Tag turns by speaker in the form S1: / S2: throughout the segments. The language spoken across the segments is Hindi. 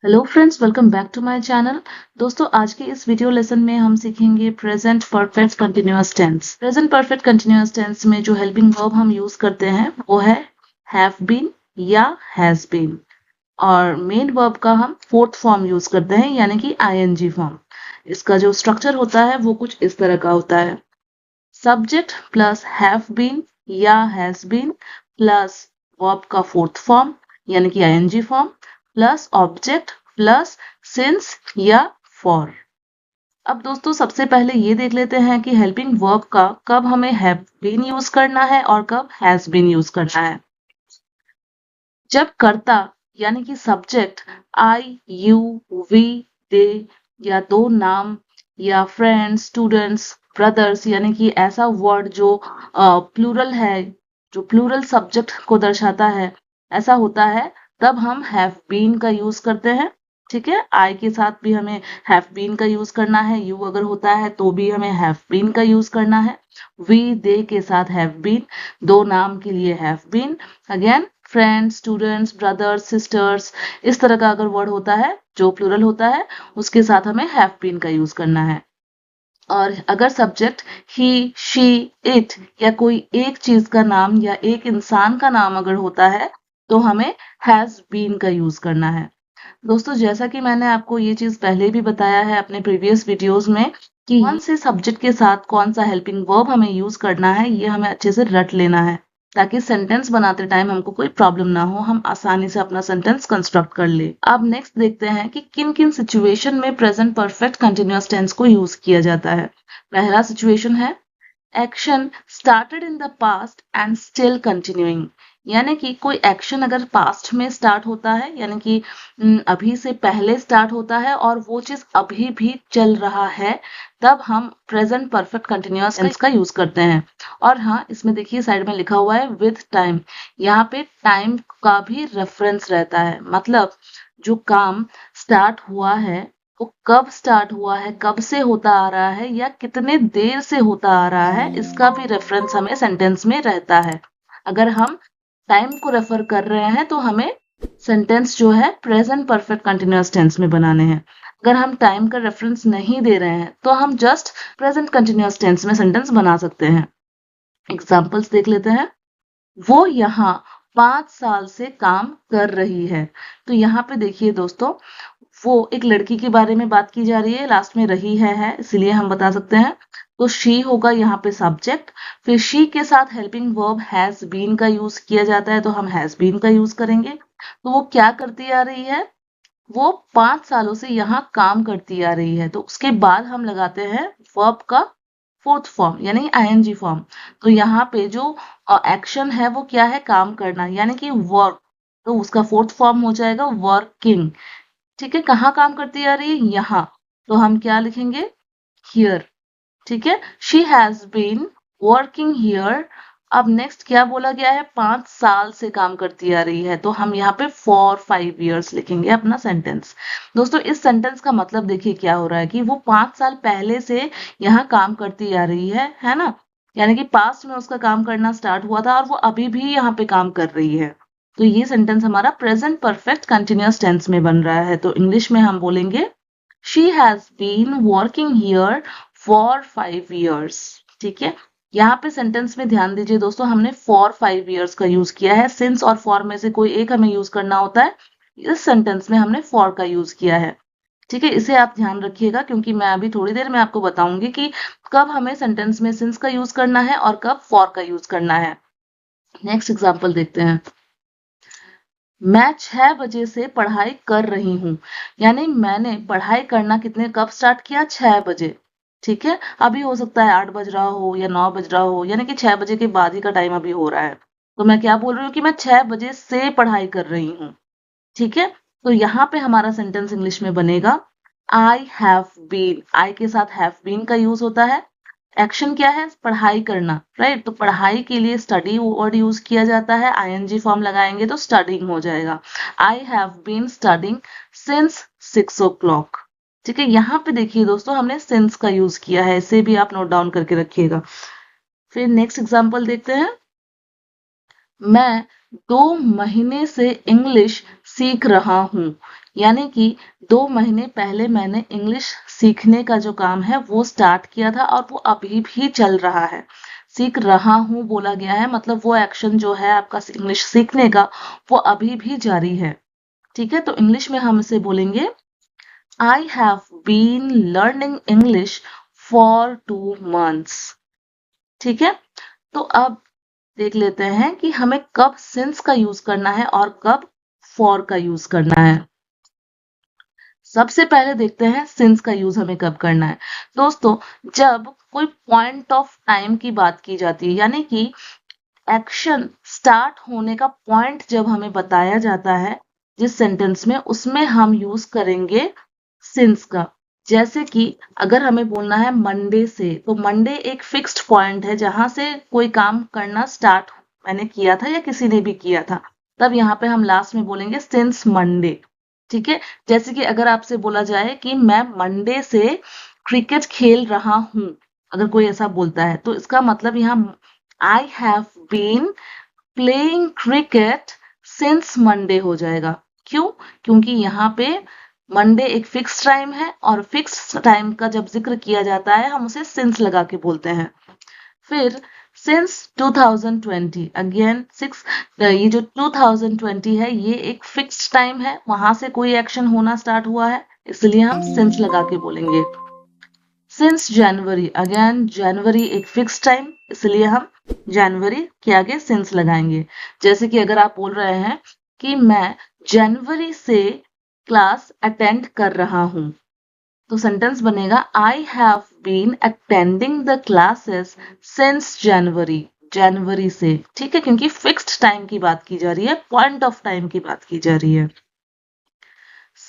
S1: Hello friends, welcome back to my channel. दोस्तों, आज के इस वीडियो लेसन में हम सीखेंगे present perfect continuous tense. Present perfect continuous tense में जो हेल्पिंग वर्ब हम यूज करते हैं वो है हैव बीन या हैज बीन, और मेन वर्ब का हम फोर्थ फॉर्म यूज करते हैं यानी कि आईएनजी फॉर्म। इसका जो स्ट्रक्चर होता है वो कुछ इस तरह का होता है: सब्जेक्ट प्लस हैव बीन या हैज बीन प्लस वर्ब का फोर्थ फॉर्म यानी कि ING form plus object plus since या फॉर। अब दोस्तों, सबसे पहले ये देख लेते हैं कि हेल्पिंग वर्ब का कब हमें हैव बीन यूज करना है और कब हैज बीन यूज करना है। जब कर्ता यानी कि सब्जेक्ट आई, यू, वी, दे या दो नाम या फ्रेंड्स, स्टूडेंट्स, ब्रदर्स यानी कि ऐसा वर्ड जो प्लूरल है, जो प्लूरल सब्जेक्ट को दर्शाता है, ऐसा होता है, तब हम हैव बीन का यूज करते हैं। ठीक है, आई के साथ भी हमें हैव बीन का यूज करना है, यू अगर होता है तो भी हमें हैव बीन का यूज करना है, वी, दे के साथ हैव बीन, दो नाम के लिए have been, again friends, students, brothers, sisters, इस तरह का अगर वर्ड होता है जो प्लूरल होता है उसके साथ हमें हैव बीन का यूज करना है। और अगर सब्जेक्ट ही, शी, इट या कोई एक चीज का नाम या एक इंसान का नाम अगर होता है तो हमें हैज बीन का यूज करना है। दोस्तों, जैसा कि मैंने आपको ये चीज पहले भी बताया है अपने प्रीवियस वीडियोस में कि कौन से सब्जेक्ट के साथ कौन सा हेल्पिंग वर्ब हमें यूज करना है, ये हमें अच्छे से रट लेना है ताकि सेंटेंस बनाते टाइम हमको कोई प्रॉब्लम ना हो, हम आसानी से अपना सेंटेंस कंस्ट्रक्ट कर ले। अब नेक्स्ट देखते हैं कि किन किन सिचुएशन में प्रेजेंट परफेक्ट कंटिन्यूअस टेंस को यूज किया जाता है। पहला सिचुएशन है action started in the past and still continuing, यानी कि कोई एक्शन अगर पास्ट में स्टार्ट होता है यानी कि अभी से पहले स्टार्ट होता है और वो चीज अभी भी चल रहा है, तब हम प्रेजेंट परफेक्ट कंटिन्यूअस टेंस का यूज करते हैं। और हाँ, इसमें देखिए साइड में लिखा हुआ है विद टाइम, यहाँ पे टाइम का भी रेफरेंस रहता है, मतलब जो काम स्टार्ट हुआ है वो कब स्टार्ट हुआ है, कब से होता आ रहा है या कितने देर से होता आ रहा है, इसका भी रेफरेंस हमें सेंटेंस में रहता है। अगर हम टाइम को रेफर कर रहे हैं तो हमें सेंटेंस जो है प्रेजेंट परफेक्ट कंटिन्यूअस टेंस में बनाने हैं। अगर हम टाइम का रेफरेंस नहीं दे रहे हैं तो हम जस्ट प्रेजेंट कंटिन्यूअस टेंस में सेंटेंस बना सकते हैं। एग्जाम्पल्स देख लेते हैं। वो यहाँ 5 साल से काम कर रही है। तो यहाँ पे देखिए दोस्तों, वो एक लड़की के बारे में बात की जा रही है, लास्ट में रही है इसलिए हम बता सकते हैं। तो शी होगा यहाँ पे सब्जेक्ट, फिर शी के साथ हेल्पिंग वर्ब हैज बीन का यूज किया जाता है तो हम हैज बीन का यूज करेंगे। तो वो क्या करती आ रही है, वो 5 सालों से यहाँ काम करती आ रही है, तो उसके बाद हम लगाते हैं वर्ब का फोर्थ फॉर्म यानी आईएनजी फॉर्म। तो यहाँ पे जो एक्शन है वो क्या है, काम करना यानी कि वर्क, तो उसका फोर्थ फॉर्म हो जाएगा वर्किंग। ठीक है, कहाँ काम करती आ रही है, यहाँ, तो हम क्या लिखेंगे, हियर। ठीक है, she has been working here. अब नेक्स्ट क्या बोला गया है, 5 साल से काम करती आ रही है, तो हम यहाँ पे फॉर 5 years लिखेंगे अपना सेंटेंस। दोस्तों, इस सेंटेंस का मतलब देखिए क्या हो रहा है कि वो 5 साल पहले से यहाँ काम करती आ रही है ना, यानी कि पास्ट में उसका काम करना स्टार्ट हुआ था और वो अभी भी यहाँ पे काम कर रही है। तो ये सेंटेंस हमारा प्रेजेंट परफेक्ट कंटिन्यूअस टेंस में बन रहा है। तो इंग्लिश में हम बोलेंगे she has been working here for 5 years। ठीक है, यहाँ पे सेंटेंस में ध्यान दीजिए दोस्तों, हमने फॉर 5 years का यूज किया है, सिंस और फॉर में से कोई एक हमें यूज करना होता है, इस सेंटेंस में हमने फॉर का यूज किया है। ठीक है, इसे आप ध्यान रखिएगा क्योंकि मैं अभी थोड़ी देर में आपको बताऊंगी कि कब हमें सेंटेंस में सिंस का यूज करना है और कब फॉर का यूज करना है। नेक्स्ट एग्जाम्पल देखते हैं। मैं 6 बजे से पढ़ाई कर रही हूँ, यानी मैंने पढ़ाई करना कितने कब स्टार्ट किया, 6 बजे। ठीक है, अभी हो सकता है 8 बज रहा हो या 9 बज रहा हो, यानी कि 6 बजे के बाद ही का टाइम अभी हो रहा है। तो मैं क्या बोल रही हूँ कि मैं 6 बजे से पढ़ाई कर रही हूँ। ठीक है, तो यहाँ पे हमारा सेंटेंस इंग्लिश में बनेगा आई हैव बीन। आई के साथ हैव बीन का यूज होता है। एक्शन क्या है, पढ़ाई करना, राइट। तो पढ़ाई के लिए स्टडी वर्ड यूज किया जाता है, आईएनजी फॉर्म लगाएंगे तो स्टडिंग हो जाएगा। I have been studying since 6 o'clock। ठीक है, यहाँ पे देखिए दोस्तों, हमने सिंस का यूज किया है, इसे भी आप नोट डाउन करके रखिएगा। फिर नेक्स्ट एग्जांपल देखते हैं। मैं 2 महीने से इंग्लिश सीख रहा हूँ, यानी कि 2 महीने पहले मैंने इंग्लिश सीखने का जो काम है वो स्टार्ट किया था और वो अभी भी चल रहा है। सीख रहा हूँ बोला गया है, मतलब वो एक्शन जो है आपका इंग्लिश सीखने का वो अभी भी जारी है। ठीक है, तो इंग्लिश में हम इसे बोलेंगे I have been learning English for 2 months। ठीक है, तो अब देख लेते हैं कि हमें कब since का यूज करना है और कब for का यूज करना है। सबसे पहले देखते हैं since का यूज हमें कब करना है। दोस्तों, जब कोई पॉइंट ऑफ टाइम की बात की जाती है, यानी कि एक्शन स्टार्ट होने का पॉइंट जब हमें बताया जाता है जिस सेंटेंस में, उसमें हम यूज करेंगे सिंस का। जैसे कि अगर हमें बोलना है मंडे से, तो मंडे एक फिक्स्ड पॉइंट है जहां से कोई काम करना स्टार्ट मैंने किया था या किसी ने भी किया था, तब यहाँ पे हम लास्ट में बोलेंगे सिंस मंडे। ठीक है, जैसे कि अगर आपसे बोला जाए कि मैं मंडे से क्रिकेट खेल रहा हूं, अगर कोई ऐसा बोलता है तो इसका मतलब यहाँ I have been playing cricket since Monday हो जाएगा। क्यों? क्योंकि यहाँ पे मंडे एक फिक्स टाइम है और फिक्स टाइम का जब जिक्र किया जाता है हम उसे सिंस लगा के बोलते हैं। फिर सिंस 2020, अगेन सिक्स, ये जो 2020 है ये एक फिक्स्ड टाइम है, वहां से कोई एक्शन होना स्टार्ट हुआ है, इसलिए हम सिंस लगा के बोलेंगे। सिंस जनवरी, अगेन जनवरी एक फिक्स टाइम, इसलिए हम जनवरी के आगे सिंस लगाएंगे। जैसे कि अगर आप बोल रहे हैं कि मैं जनवरी से क्लास अटेंड कर रहा हूं, तो सेंटेंस बनेगा I have been attending the classes since January, जनवरी से। ठीक है, क्योंकि फिक्स्ड टाइम की बात की जा रही है, पॉइंट ऑफ टाइम की बात की जा रही है।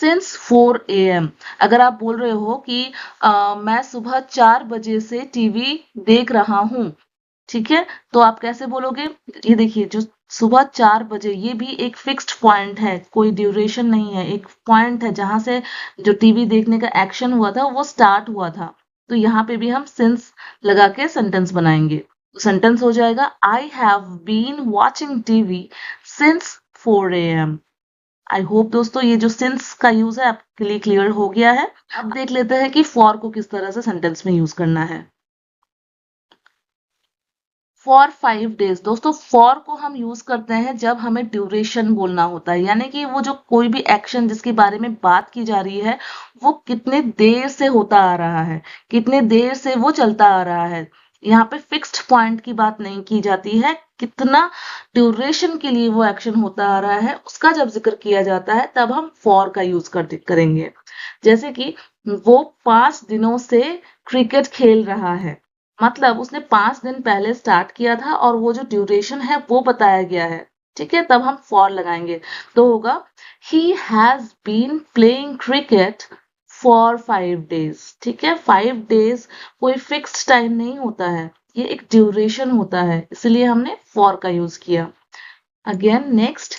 S1: सिंस 4 AM, अगर आप बोल रहे हो कि मैं सुबह 4 बजे से टीवी देख रहा हूं, ठीक है, तो आप कैसे बोलोगे? ये देखिए, जो सुबह 4 बजे, ये भी एक फिक्स्ड पॉइंट है, कोई ड्यूरेशन नहीं है, एक पॉइंट है जहां से जो टीवी देखने का एक्शन हुआ था वो स्टार्ट हुआ था। तो यहाँ पे भी हम सिंस लगा के सेंटेंस बनाएंगे। तो सेंटेंस हो जाएगा I have been watching TV since 4 AM। I hope दोस्तों ये जो सिंस का यूज है आपके लिए क्लियर हो गया है। अब देख लेते हैं कि फॉर को किस तरह से सेंटेंस में यूज करना है। फॉर 5 डेज, दोस्तों फॉर को हम यूज करते हैं जब हमें ड्यूरेशन बोलना होता है, यानी कि वो जो कोई भी एक्शन जिसके बारे में बात की जा रही है वो कितने देर से होता आ रहा है, कितने देर से वो चलता आ रहा है। यहाँ पे फिक्स्ड पॉइंट की बात नहीं की जाती है, कितना ड्यूरेशन के लिए वो एक्शन होता आ रहा है उसका जब जिक्र किया जाता है तब हम फॉर का यूज करेंगे। जैसे कि वो 5 दिनों से क्रिकेट खेल रहा है, मतलब उसने 5 दिन पहले स्टार्ट किया था और वो जो ड्यूरेशन है वो बताया गया है। ठीक है, तब हम फॉर लगाएंगे, तो होगा he has been playing cricket for 5 days. ठीक है, 5 डेज कोई फिक्स्ड टाइम नहीं होता है, ये एक ड्यूरेशन होता है, इसलिए हमने फॉर का यूज किया। Again next,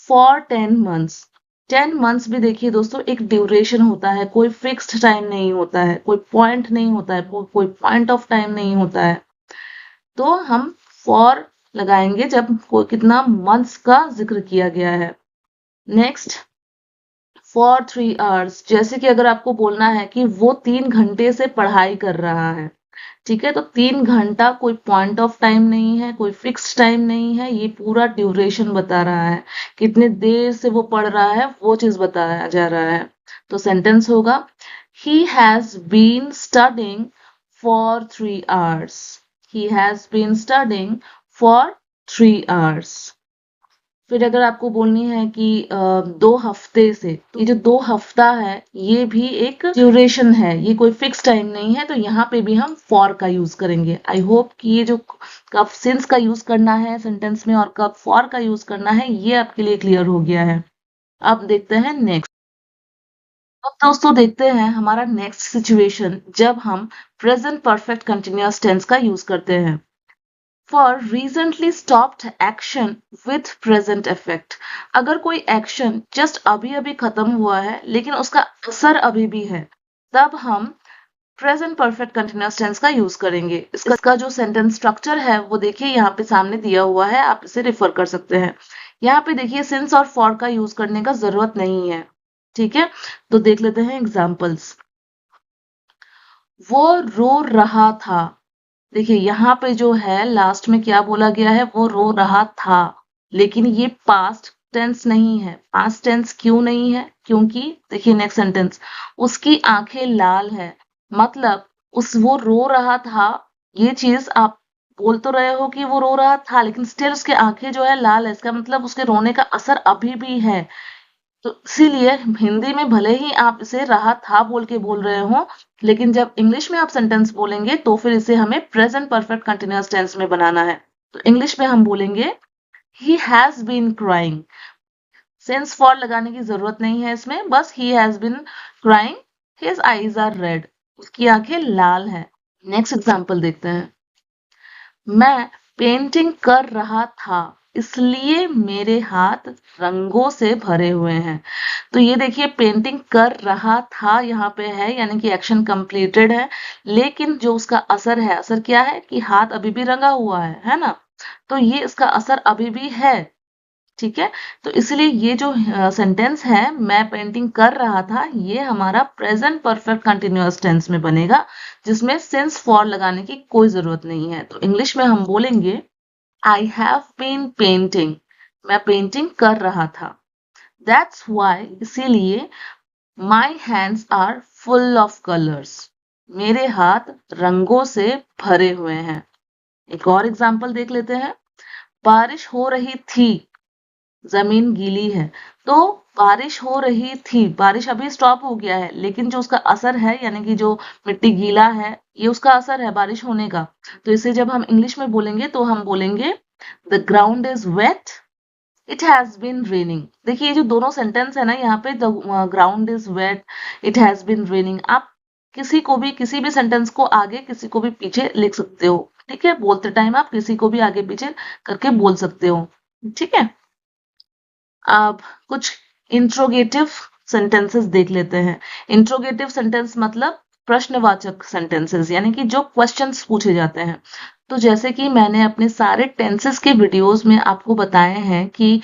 S1: for 10 months. 10 months भी देखिए दोस्तों एक ड्यूरेशन होता है, कोई फिक्स्ड टाइम नहीं होता है, कोई पॉइंट नहीं होता है, कोई पॉइंट ऑफ टाइम नहीं होता है। तो हम फॉर लगाएंगे जब कोई कितना मंथ्स का जिक्र किया गया है। नेक्स्ट, फॉर 3 आवर्स, जैसे कि अगर आपको बोलना है कि वो 3 घंटे से पढ़ाई कर रहा है, ठीक है, तो 3 घंटा कोई पॉइंट ऑफ टाइम नहीं है, कोई फिक्स टाइम नहीं है, ये पूरा ड्यूरेशन बता रहा है, कितने देर से वो पढ़ रहा है वो चीज बताया जा रहा है। तो सेंटेंस होगा he has been studying for 3 hours, he has been studying for 3 hours. फिर अगर आपको बोलनी है कि 2 हफ्ते से, तो ये जो 2 हफ्ता है ये भी एक ड्यूरेशन है, ये कोई फिक्स टाइम नहीं है, तो यहाँ पे भी हम फॉर का यूज करेंगे। आई होप कि ये जो कब सिंस का यूज करना है सेंटेंस में और कब फॉर का यूज करना है ये आपके लिए क्लियर हो गया है। अब देखते हैं नेक्स्ट। अब दोस्तों देखते हैं हमारा नेक्स्ट सिचुएशन जब हम प्रेजेंट परफेक्ट कंटिन्यूअस टेंस का यूज करते हैं। For recently stopped action with present effect, अगर कोई एक्शन जस्ट अभी अभी खत्म हुआ है लेकिन उसका असर अभी भी है, तब हम प्रेजेंट परफेक्ट कंटिन्यूअस टेंस का यूज करेंगे। इसका जो सेंटेंस स्ट्रक्चर है वो देखिए यहाँ पे सामने दिया हुआ है, आप इसे रिफर कर सकते हैं। यहाँ पे देखिए सिंस और फॉर का यूज करने का जरूरत नहीं है। ठीक है, तो देख लेते हैं एग्जाम्पल्स। वो रो रहा था। देखिए यहाँ पे जो है लास्ट में क्या बोला गया है, वो रो रहा था, लेकिन ये पास्ट टेंस नहीं है। पास्ट टेंस क्यों नहीं है? क्योंकि देखिए नेक्स्ट सेंटेंस, उसकी आंखें लाल है। मतलब उस वो रो रहा था, ये चीज आप बोल तो रहे हो कि वो रो रहा था, लेकिन स्टिल उसके आंखें जो है लाल है, इसका मतलब उसके रोने का असर अभी भी है। तो इसीलिए हिंदी में भले ही आप इसे रहा था बोल के बोल रहे हो, लेकिन जब इंग्लिश में आप सेंटेंस बोलेंगे तो फिर इसे हमें प्रेजेंट परफेक्ट कंटिन्यूअस टेंस में बनाना है। तो इंग्लिश में हम बोलेंगे he has been crying. Since for लगाने की जरूरत नहीं है इसमें, बस he has been crying, his eyes are red, उसकी आंखें लाल है। नेक्स्ट एग्जांपल देखते हैं। मैं पेंटिंग कर रहा था, इसलिए मेरे हाथ रंगों से भरे हुए हैं। तो ये देखिए पेंटिंग कर रहा था यहाँ पे है, यानी कि एक्शन कंप्लीटेड है, लेकिन जो उसका असर है, असर क्या है कि हाथ अभी भी रंगा हुआ है ना? तो ये इसका असर अभी भी है। ठीक है, तो इसलिए ये जो सेंटेंस है मैं पेंटिंग कर रहा था, ये हमारा प्रेजेंट परफेक्ट कंटिन्यूअस टेंस में बनेगा, जिसमें सिंस फॉर लगाने की कोई जरूरत नहीं है। तो इंग्लिश में हम बोलेंगे आई हैव बीन पेंटिंग, मैं पेंटिंग कर रहा था। दैट्स वाई, इसीलिए my hands are full of colours, मेरे हाथ रंगों से भरे हुए हैं। एक और एग्जाम्पल देख लेते हैं। बारिश हो रही थी, जमीन गीली है। तो बारिश हो रही थी, बारिश अभी स्टॉप हो गया है, लेकिन जो उसका असर है, यानी कि जो मिट्टी गीला है, ये उसका असर है बारिश होने का। तो इसे जब हम इंग्लिश में बोलेंगे तो हम बोलेंगे the ground is wet, it has been raining. देखिए ये जो दोनों सेंटेंस है ना, यहाँ पे the ground is wet, it has been raining, आप किसी को भी, किसी भी सेंटेंस को आगे किसी को भी पीछे लिख सकते हो। ठीक है, बोलते टाइम आप किसी को भी आगे पीछे करके बोल सकते हो। ठीक है, अब कुछ इंट्रोगेटिव सेंटेंसेस देख लेते हैं। इंट्रोगेटिव सेंटेंस मतलब प्रश्नवाचक सेंटेंसेस, यानी कि जो क्वेश्चंस पूछे जाते हैं। तो जैसे कि मैंने अपने सारे टेंसेस के वीडियोस में आपको बताए हैं कि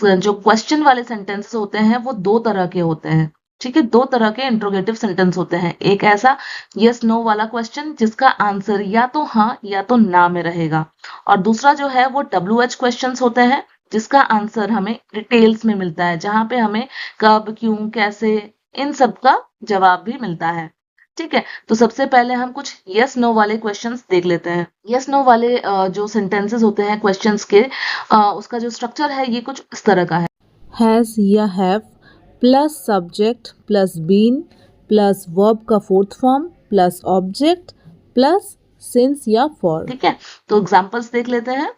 S1: जो क्वेश्चन वाले सेंटेंसेस होते हैं वो दो तरह के होते हैं। ठीक है, दो तरह के इंट्रोगेटिव सेंटेंस होते हैं। एक ऐसा यस नो वाला क्वेश्चन जिसका आंसर या तो हाँ या तो ना में रहेगा, और दूसरा जो है वो WH क्वेश्चंस होते हैं, जिसका आंसर हमें डिटेल्स में मिलता है, जहां पे हमें कब, क्यों, कैसे, इन सब का जवाब भी मिलता है। ठीक है, तो सबसे पहले हम कुछ यस नो वाले क्वेश्चंस देख लेते हैं। यस नो वाले जो सेंटेंसेस होते हैं क्वेश्चंस के, उसका जो स्ट्रक्चर है ये कुछ इस तरह का है।
S2: हैज़ या have plus subject plus been plus verb का fourth form plus object plus since या फॉर।
S1: ठीक है, तो एग्जांपल्स देख लेते हैं।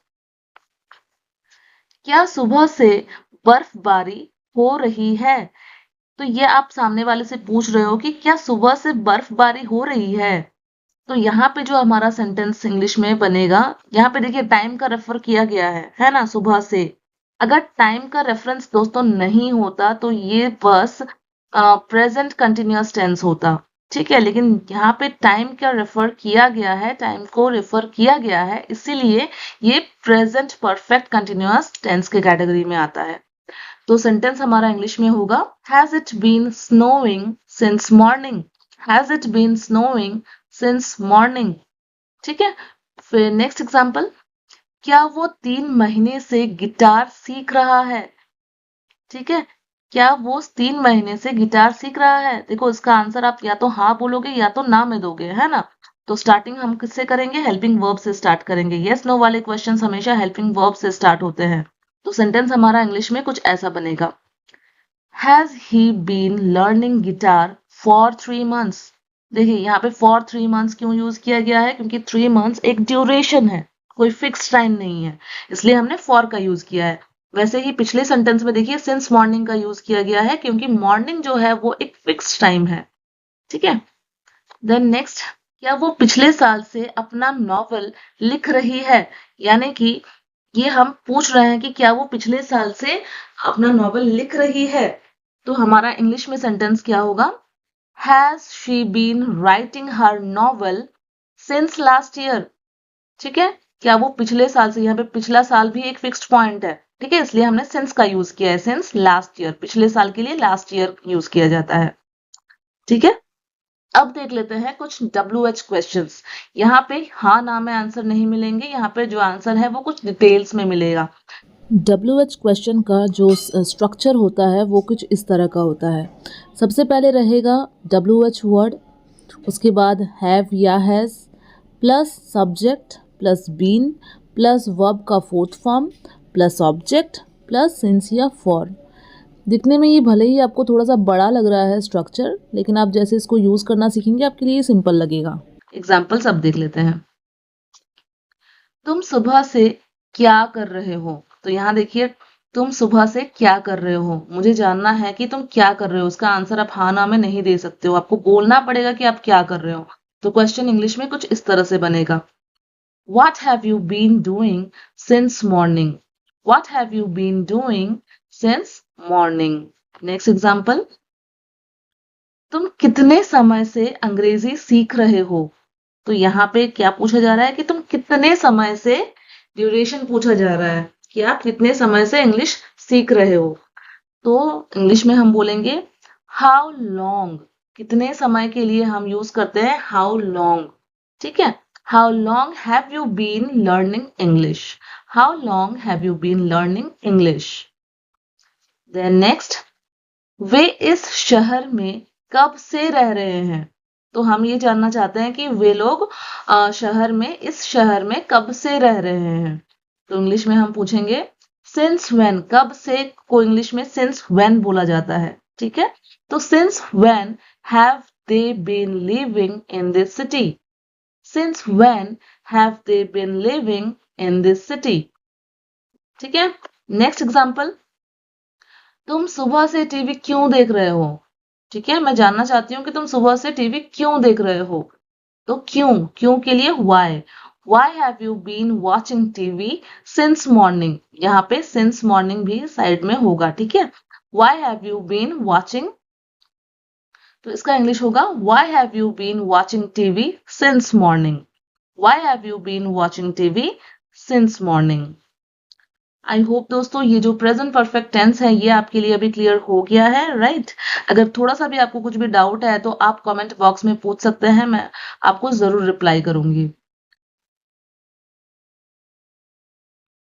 S1: क्या सुबह से बर्फबारी हो रही है? तो ये आप सामने वाले से पूछ रहे हो कि क्या सुबह से बर्फबारी हो रही है। तो यहाँ पे जो हमारा सेंटेंस इंग्लिश में बनेगा, यहाँ पे देखिए टाइम का रेफर किया गया है ना, सुबह से। अगर टाइम का रेफरेंस दोस्तों नहीं होता तो ये बस प्रेजेंट कंटिन्यूअस टेंस होता। ठीक है, लेकिन यहाँ पे टाइम का रेफर किया गया है, टाइम को रेफर किया गया है, इसीलिए ये प्रेजेंट परफेक्ट कंटिन्यूअस टेंस के कैटेगरी में आता है। तो सेंटेंस हमारा इंग्लिश में होगा has it been snowing since morning, has it been snowing since morning. ठीक है, फिर नेक्स्ट एग्जांपल। क्या वो 3 महीने से गिटार सीख रहा है? ठीक है, क्या वो 3 महीने से गिटार सीख रहा है? देखो इसका आंसर आप या तो हाँ बोलोगे या तो ना में दोगे, है ना? तो स्टार्टिंग हम किससे करेंगे? हेल्पिंग वर्ब से स्टार्ट करेंगे। यस नो वाले क्वेश्चंस हमेशा हेल्पिंग वर्ब से स्टार्ट होते हैं। तो सेंटेंस हमारा इंग्लिश में कुछ ऐसा बनेगा, has he been learning guitar for 3 months। देखिए यहाँ पे फॉर 3 months क्यों यूज किया गया है? क्योंकि 3 months एक ड्यूरेशन है, कोई फिक्स टाइम नहीं है, इसलिए हमने फॉर का यूज किया है। वैसे ही पिछले सेंटेंस में देखिए सिंस मॉर्निंग का यूज किया गया है, क्योंकि मॉर्निंग जो है वो एक फिक्स टाइम है। ठीक है, देन नेक्स्ट, क्या वो पिछले साल से अपना नॉवल लिख रही है? यानी कि ये हम पूछ रहे हैं कि क्या वो पिछले साल से अपना नॉवल लिख रही है। तो हमारा इंग्लिश में सेंटेंस क्या होगा? Has she been writing her novel since last year. ठीक है, क्या वो पिछले साल से, यहाँ पे पिछला साल भी एक फिक्स्ड पॉइंट है। ठीक है, इसलिए हमने सिंस का यूज किया है। सिंस लास्ट ईयर, पिछले साल के लिए लास्ट ईयर यूज किया जाता है। ठीक है, अब देख लेते हैं कुछ WH क्वेश्चंस। यहाँ पे हाँ ना में आंसर नहीं मिलेंगे, यहाँ पे जो आंसर है वो कुछ डिटेल्स में मिलेगा।
S2: WH क्वेश्चन का जो स्ट्रक्चर होता है वो कुछ इस तरह का होता है। सबसे पहले रहेगा WH वर्ड, उसके बाद हैव या has plus subject plus been plus verb का fourth form plus object plus since या फॉर। दिखने में ये भले ही आपको थोड़ा सा बड़ा लग रहा है स्ट्रक्चर, लेकिन आप जैसे इसको यूज़ करना सीखेंगे आपके लिए सिंपल लगेगा।
S1: एग्जाम्पल्स अब देख लेते हैं। तुम सुबह से क्या कर रहे हो? तो यहाँ देखिए, तुम सुबह से क्या कर रहे हो, मुझे जानना है कि तुम क्या कर रहे हो। उसका आंसर आप हाँ ना में नहीं दे सकते हो, आपको बोलना पड़ेगा कि आप क्या कर रहे हो। तो क्वेश्चन इंग्लिश में कुछ इस तरह से बनेगा, What have you been doing since morning? What have you been doing since morning? Next example, तुम कितने समय से अंग्रेजी सीख रहे हो? तो यहाँ पे क्या पूछा जा रहा है कि तुम कितने समय से, ड्यूरेशन पूछा जा रहा है कि आप कितने समय से इंग्लिश सीख रहे हो। तो इंग्लिश में हम बोलेंगे हाउ लॉन्ग, कितने समय के लिए हम यूज करते हैं हाउ लॉन्ग। ठीक है, how long have you been learning English, how long have you been learning English. Then next, वे इस शहर में कब से रह रहे हैं? तो हम ये जानना चाहते हैं कि वे लोग शहर में, इस शहर में कब से रह रहे हैं। तो इंग्लिश में हम पूछेंगे सिंस व्हेन, कब से को इंग्लिश में सिंस व्हेन बोला जाता है। ठीक है, तो since when have they been living in this city, since when have they been living in this city. ठीक है, नेक्स्ट एग्जांपल, तुम सुबह से टीवी क्यों देख रहे हो? ठीक है, मैं जानना चाहती हूँ कि तुम सुबह से टीवी क्यों देख रहे हो। तो क्यों, क्यों के लिए why, why have you been watching TV since morning? यहाँ पे since morning भी साइड में होगा। ठीक है, why have you been watching, तो इसका इंग्लिश होगा why have you been watching TV since morning, why have you been watching TV since morning। I hope दोस्तों ये जो प्रेजेंट परफेक्ट टेंस है ये आपके लिए अभी क्लियर हो गया है, राइट। अगर थोड़ा सा भी आपको कुछ भी डाउट है तो आप कमेंट बॉक्स में पूछ सकते हैं, मैं आपको जरूर रिप्लाई करूंगी।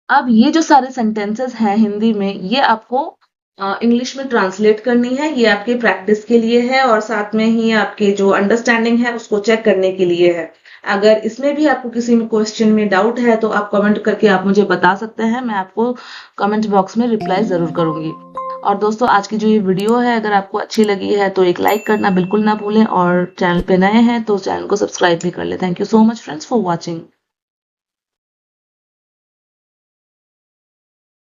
S1: अब ये जो सारे सेंटेंसेस हैं हिंदी में, ये आपको इंग्लिश में ट्रांसलेट करनी है। ये आपके प्रैक्टिस के लिए है और साथ में ही आपके जो अंडरस्टैंडिंग है उसको चेक करने के लिए है। अगर इसमें भी आपको किसी में क्वेश्चन में डाउट है तो आप कमेंट करके आप मुझे बता सकते हैं, मैं आपको कमेंट बॉक्स में रिप्लाई जरूर करूंगी। और दोस्तों आज की जो ये वीडियो है अगर आपको अच्छी लगी है तो एक लाइक करना बिल्कुल ना भूलें, और चैनल पे नए हैं तो चैनल को सब्सक्राइब भी कर लें। Thank you so much friends for watching.